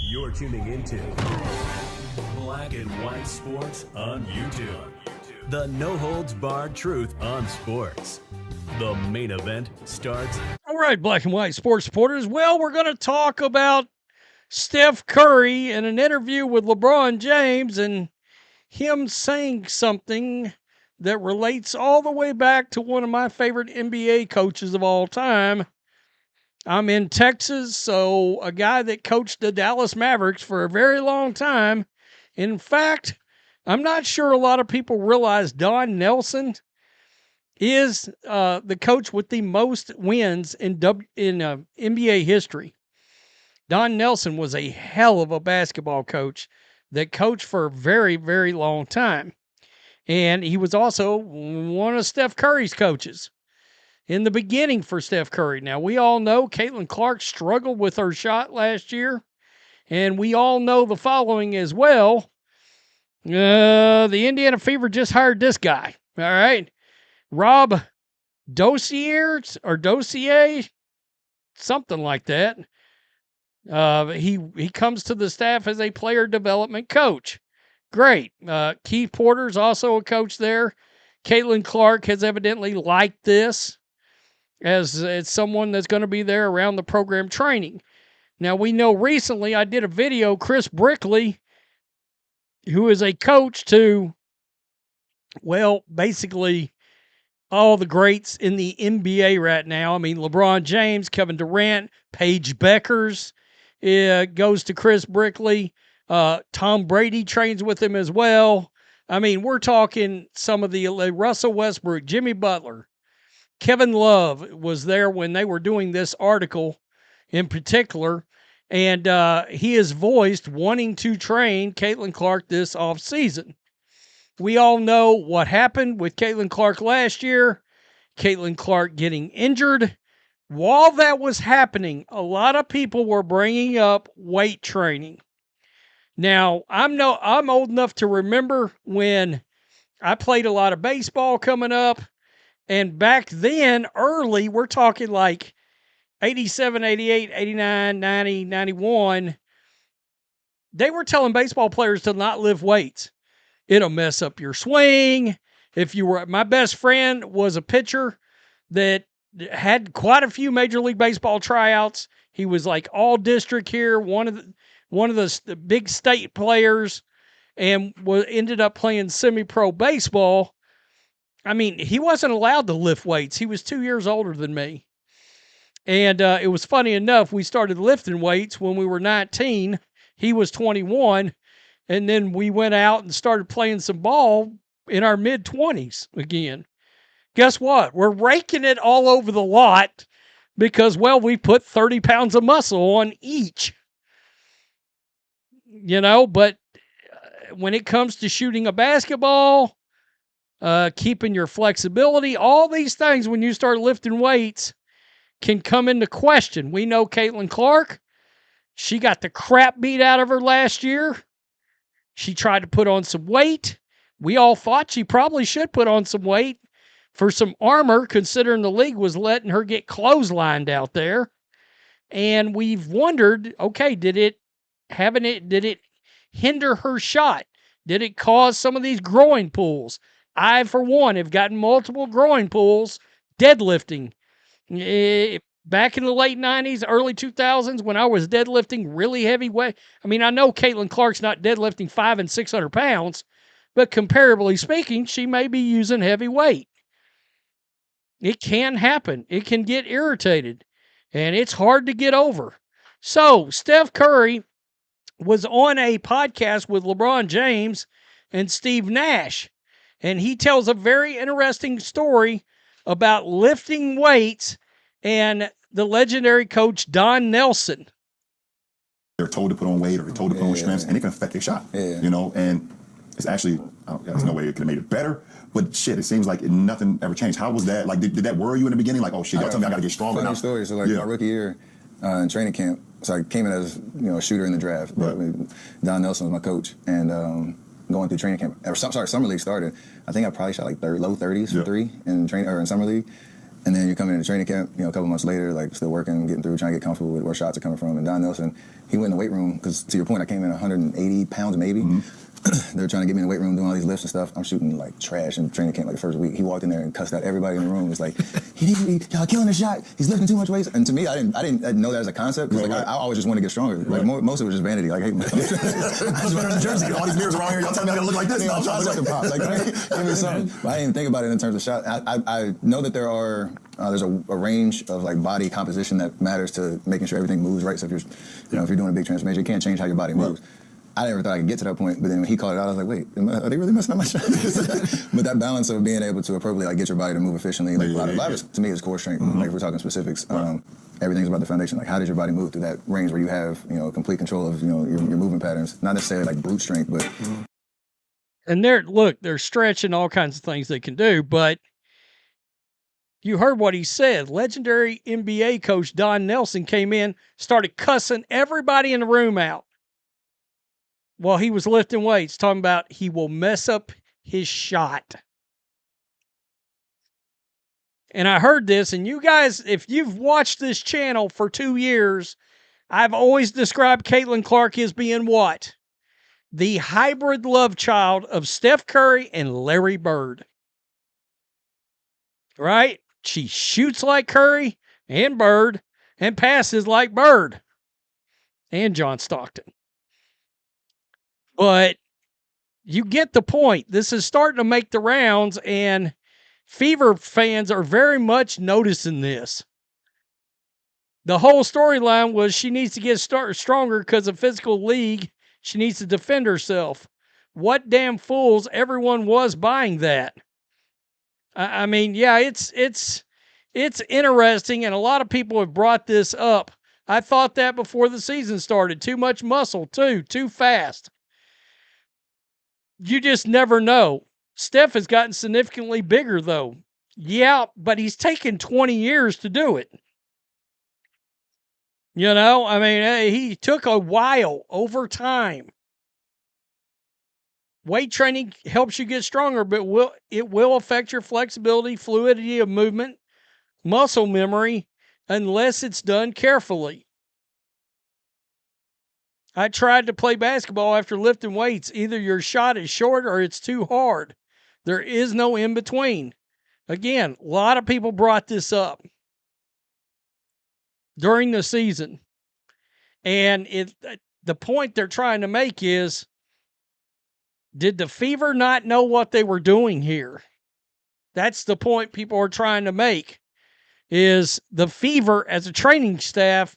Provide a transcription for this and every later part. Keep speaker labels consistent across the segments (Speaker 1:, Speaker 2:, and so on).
Speaker 1: You're tuning into Black and White Sports on YouTube. The no-holds-barred truth on sports. The main event starts.
Speaker 2: All right, Black and White Sports supporters. Well, we're going to talk about Steph Curry in an interview with LeBron James and him saying something that relates all the way back to one of my favorite NBA coaches of all time. I'm in Texas, so a guy that coached the Dallas Mavericks for a very long time. In fact, I'm not sure a lot of people realize Don Nelson is the coach with the most wins in NBA history. Don Nelson was a hell of a basketball coach that coached for a very, very long time. And he was also one of Steph Curry's coaches in the beginning for Steph Curry. Now, we all know Caitlin Clark struggled with her shot last year, and we all know the following as well. The Indiana Fever just hired this guy, all right? Rob Dossier, something like that. He comes to the staff as a player development coach. Great. Keith Porter's also a coach there. Caitlin Clark has evidently liked this as someone that's going to be there around the program training. Now, we know recently I did a video, Chris Brickley, who is a coach to, well, basically all the greats in the NBA right now. I mean, LeBron James, Kevin Durant, Paige Beckers goes to Chris Brickley. Tom Brady trains with him as well. I mean, we're talking some of the Russell Westbrook, Jimmy Butler, Kevin Love was there when they were doing this article in particular, and he has voiced wanting to train Caitlin Clark this offseason. We all know what happened with Caitlin Clark last year, Caitlin Clark getting injured. While that was happening, a lot of people were bringing up weight training. Now, I'm old enough to remember when I played a lot of baseball coming up, and back then, early, we're talking like 87, 88, 89, 90, 91, they were telling baseball players to not lift weights. It'll mess up your swing. My best friend was a pitcher that had quite a few Major League Baseball tryouts. He was like all district here, one of the big state players, and ended up playing semi-pro baseball. I mean, he wasn't allowed to lift weights. He was 2 years older than me. And it was funny enough, we started lifting weights when we were 19. He was 21. And then we went out and started playing some ball in our mid-20s again. Guess what? We're raking it all over the lot because, well, we put 30 pounds of muscle on each. But when it comes to shooting a basketball, keeping your flexibility, all these things when you start lifting weights can come into question. We know Caitlin Clark, she got the crap beat out of her last year. She tried to put on some weight. We all thought she probably should put on some weight for some armor, considering the league was letting her get clotheslined out there. And we've wondered, okay, did it hinder her shot? Did it cause some of these growing pulls? I, for one, have gotten multiple growing pulls deadlifting. Back in the late 90s, early 2000s, when I was deadlifting really heavy weight. I mean, I know Caitlin Clark's not deadlifting 500 and 600 pounds, but comparably speaking, she may be using heavy weight. It can happen. It can get irritated, and it's hard to get over. So, Steph Curry was on a podcast with LeBron James and Steve Nash, and he tells a very interesting story about lifting weights and the legendary coach Don Nelson.
Speaker 3: They're told to put on weight or they're told to put on strengths, and it can affect their shot. And it's actually, there's no way it could have made it better, but shit, it seems like nothing ever changed. How was that? Like, did that worry you in the beginning? Like, oh shit, y'all tell me I got to get stronger now.
Speaker 4: Funny story. So, my rookie year in training camp, so I came in as a shooter in the draft. But Don Nelson was my coach, and going through training camp, summer league started. I think I probably shot like low 30s from three in training or in summer league. And then you're coming into training camp, a couple months later, like still working, getting through, trying to get comfortable with where shots are coming from. And Don Nelson, he went in the weight room because, to your point, I came in 180 pounds maybe. They're trying to get me in the weight room doing all these lifts and stuff. I'm shooting like trash in training camp like the first week. He walked in there and cussed out everybody in the room. He was like, he needs to be killing the shot. He's lifting too much weight. And to me, I didn't know that as a concept because I always just want to get stronger. Like most of it was just vanity. Like, hey, man, I just wearing a jersey. All these mirrors around here. Y'all tell me I gotta look like this. I'm trying to pop. Like, give me something. But I didn't even think about it in terms of shot. I know that there's a range of like body composition that matters to making sure everything moves right. So if you're doing a big transformation, you can't change how your body moves. I never thought I could get to that point, but then when he called it out, I was like, wait, are they really messing up my shot? But that balance of being able to appropriately like get your body to move efficiently, like a lot of it, to me, is core strength. Like if we're talking specifics, everything's about the foundation. Like how does your body move through that range where you have complete control of your movement patterns, not necessarily like brute strength, but.
Speaker 2: And they're stretching all kinds of things they can do, but you heard what he said. Legendary NBA coach Don Nelson came in, started cussing everybody in the room out while he was lifting weights, talking about he will mess up his shot. And I heard this, and you guys, if you've watched this channel for 2 years, I've always described Caitlin Clark as being what? The hybrid love child of Steph Curry and Larry Bird. Right? She shoots like Curry and Bird and passes like Bird and John Stockton. But you get the point. This is starting to make the rounds, and Fever fans are very much noticing this. The whole storyline was she needs to get stronger because of physical league. She needs to defend herself. What damn fools everyone was buying that. I mean, yeah, it's interesting, and a lot of people have brought this up. I thought that before the season started. Too much muscle, too fast. You just never know. Steph has gotten significantly bigger, though. Yeah, but he's taken 20 years to do it. I mean, he took a while over time. Weight training helps you get stronger, but it will affect your flexibility, fluidity of movement, muscle memory, unless it's done carefully. I tried to play basketball after lifting weights. Either your shot is short or it's too hard. There is no in between. Again, a lot of people brought this up during the season. And the point they're trying to make is, did the Fever not know what they were doing here? That's the point people are trying to make, is the Fever as a training staff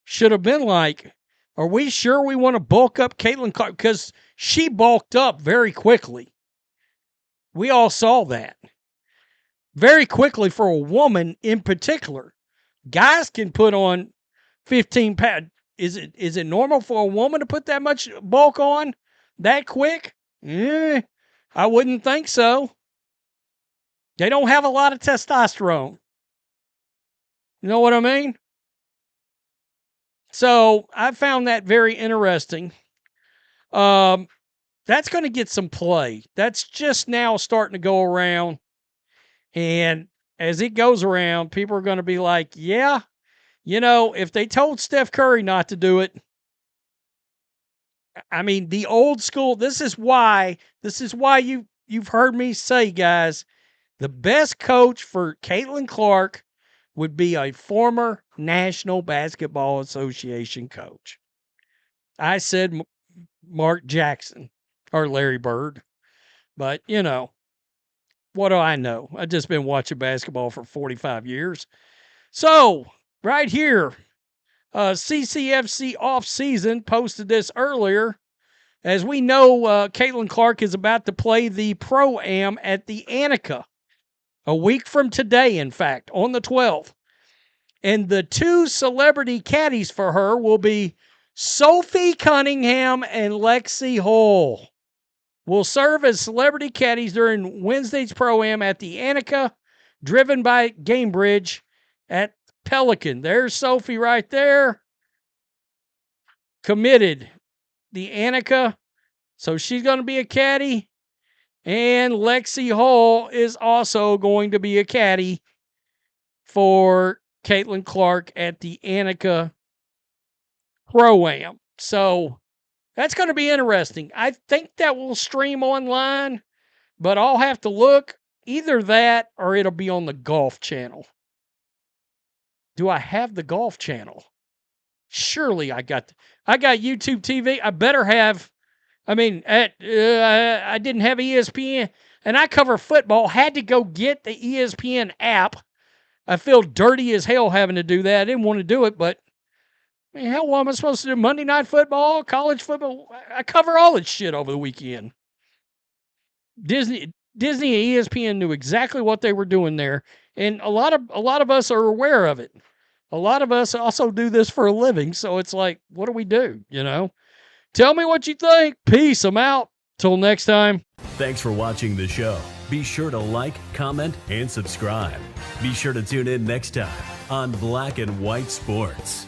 Speaker 2: should have been like, are we sure we want to bulk up Caitlin Clark? Because she bulked up very quickly. We all saw that. Very quickly for a woman in particular. Guys can put on 15 pounds. Is it normal for a woman to put that much bulk on that quick? I wouldn't think so. They don't have a lot of testosterone. You know what I mean? So I found that very interesting. That's going to get some play. That's just now starting to go around. And as it goes around, people are going to be like, yeah, if they told Steph Curry not to do it, I mean, the old school, this is why you've heard me say, guys, the best coach for Caitlin Clark would be a former National Basketball Association coach. I said Mark Jackson or Larry Bird, but what do I know? I've just been watching basketball for 45 years. So right here, CCFC off-season posted this earlier. As we know, Caitlin Clark is about to play the Pro-Am at the Annika a week from today, in fact, on the 12th. And the two celebrity caddies for her will be Sophie Cunningham and Lexi Hull. Will serve as celebrity caddies during Wednesday's Pro-Am at the Annika, driven by Gamebridge at Pelican. There's Sophie right there. Committed. The Annika. So she's going to be a caddy. And Lexi Hull is also going to be a caddy for Caitlin Clark at the Annika Pro-Am. So that's going to be interesting. I think that will stream online, but I'll have to look. Either that or it'll be on the Golf Channel. Do I have the Golf Channel? Surely I got YouTube TV. I better have. I mean, I didn't have ESPN, and I cover football. Had to go get the ESPN app. I feel dirty as hell having to do that. I didn't want to do it, but I mean, hell, what am I supposed to do? Monday Night Football, college football. I cover all that shit over the weekend. Disney and ESPN knew exactly what they were doing there, and a lot of us are aware of it. A lot of us also do this for a living, so it's like, what do we do? You know? Tell me what you think. Peace. I'm out. Till next time.
Speaker 1: Thanks for watching the show. Be sure to like, comment, and subscribe. Be sure to tune in next time on Black and White Sports.